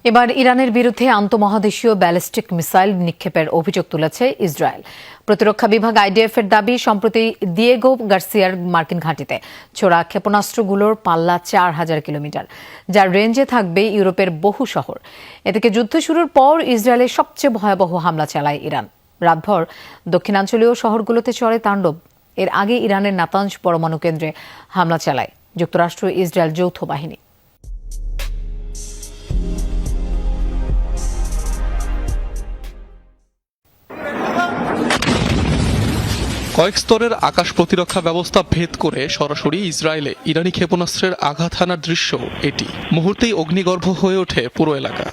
এবার ইরানের বিরুদ্ধে আন্তঃমহাদেশীয় ব্যালিস্টিক মিসাইল নিক্ষেপের অভিযোগ তুলেছে ইসরায়েল। প্রতিরক্ষা বিভাগ আইডিএফ এর দাবি, সম্প্রতি দিয়েগো গার্সিয়ার মার্কিন ঘাঁটিতে ছোড়া ক্ষেপণাস্ত্রগুলোর পাল্লা ৪,০০০ কিলোমিটার, যার রেঞ্জে থাকবে ইউরোপের বহু শহর। এদিকে যুদ্ধ শুরুর পর ইসরায়েলের সবচেয়ে ভয়াবহ হামলা চালায় ইরান। রাতভর দক্ষিণাঞ্চলীয় শহরগুলোতে চলে তাণ্ডব। এর আগে ইরানের নাতানজ পরমাণু কেন্দ্রে হামলা চালায় যুক্তরাষ্ট্র ইসরায়েল যৌথ বাহিনী। কয়েক স্তরের আকাশ প্রতিরক্ষা ব্যবস্থা ভেদ করে সরাসরি ইসরায়েলে ইরানি ক্ষেপণাস্ত্রের আঘাত হানার দৃশ্য এটি। মুহূর্তেই অগ্নিগর্ভ হয়ে ওঠে পুরো এলাকা।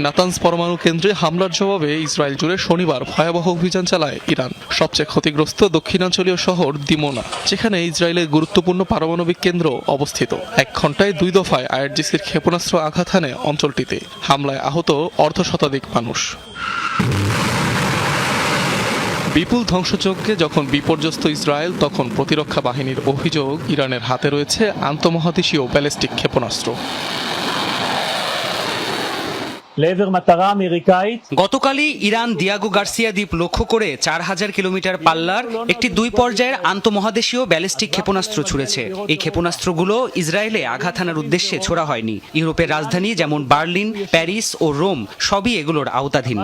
নাতানজ পরমাণু কেন্দ্রে হামলার জবাবে ইসরায়েল জুড়ে শনিবার ভয়াবহ অভিযান চালায় ইরান। সবচেয়ে ক্ষতিগ্রস্ত দক্ষিণাঞ্চলীয় শহর দিমোনা, যেখানে ইসরায়েলের গুরুত্বপূর্ণ পারমাণবিক কেন্দ্র অবস্থিত। ১ ঘণ্টায় ২ দফায় আইআরজিসির ক্ষেপণাস্ত্র আঘাত হানে অঞ্চলটিতে। হামলায় আহত অর্ধশতাধিক মানুষ। বিপুল ধ্বংসযজ্ঞে যখন বিপর্যস্ত ইসরায়েল, তখন প্রতিরক্ষা বাহিনীর অভিযোগ ইরানের হাতে রয়েছে আন্তঃমহাদেশীয় ব্যালিস্টিক ক্ষেপণাস্ত্র। গতকালই ইরান দিয়েগো গার্সিয়া দ্বীপ লক্ষ্য করে ৪,০০০ কিলোমিটার পাল্লার একটি ২ পর্যায়ের আন্তঃমহাদেশীয় ব্যালিস্টিক ক্ষেপণাস্ত্র ছুড়েছে। এই ক্ষেপণাস্ত্রগুলো ইসরায়েলে আঘাত হানার উদ্দেশ্যে ছোড়া হয়নি। ইউরোপের রাজধানী যেমন বার্লিন, প্যারিস ও রোম সবই এগুলোর আওতাধীন।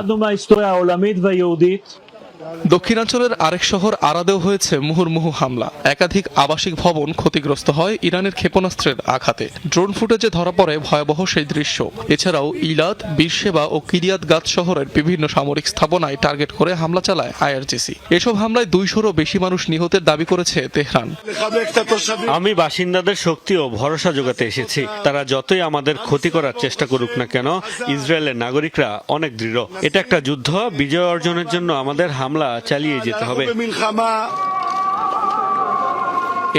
দক্ষিণাঞ্চলের আরেক শহর আরাদেও হয়েছে মুহুর্মুহু হামলা। একাধিক আবাসিক ভবন ক্ষতিগ্রস্ত হয় ইরানের ক্ষেপণাস্ত্রের আঘাতে। ড্রোন ফুটেজে ধরা পড়ে ভয়াবহ সেই দৃশ্য। এছাড়াও ইলাদ, বীরশেবা ও কিরিয়াত গাত শহরের বিভিন্ন সামরিক স্থাপনায় টার্গেট করে হামলা চালায় আইআরজিসি। এসব হামলায় ২০০-রও বেশি মানুষ নিহতের দাবি করেছে তেহরান। আমি বাসিন্দাদের শক্তি ও ভরসা যোগাতে এসেছি। তারা যতই আমাদের ক্ষতি করার চেষ্টা করুক না কেন, ইসরায়েলের নাগরিকরা অনেক দৃঢ়। এটা একটা যুদ্ধ। বিজয় অর্জনের জন্য আমাদের হামলা চালিয়ে যেতে হবে।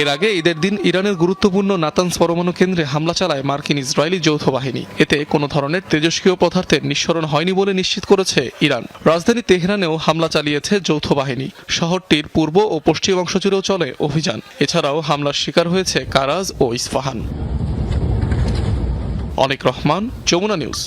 এর আগে ঈদের দিন ইরানের গুরুত্বপূর্ণ নাতানজ পরমাণু কেন্দ্রে হামলা চালায় মার্কিন ইসরায়েলি যৌথ বাহিনী। এতে কোনো ধরনের তেজস্ক্রিয় পদার্থের নিঃসরণ হয়নি বলে নিশ্চিত করেছে ইরান। রাজধানী তেহরানেও হামলা চালিয়েছে যৌথ বাহিনী। শহরটির পূর্ব ও পশ্চিম অংশ জুড়েও চলে অভিযান। এছাড়াও হামলার শিকার হয়েছে কারাজ ও ইস্পাহান। অনিক রহমান, যমুনা নিউজ।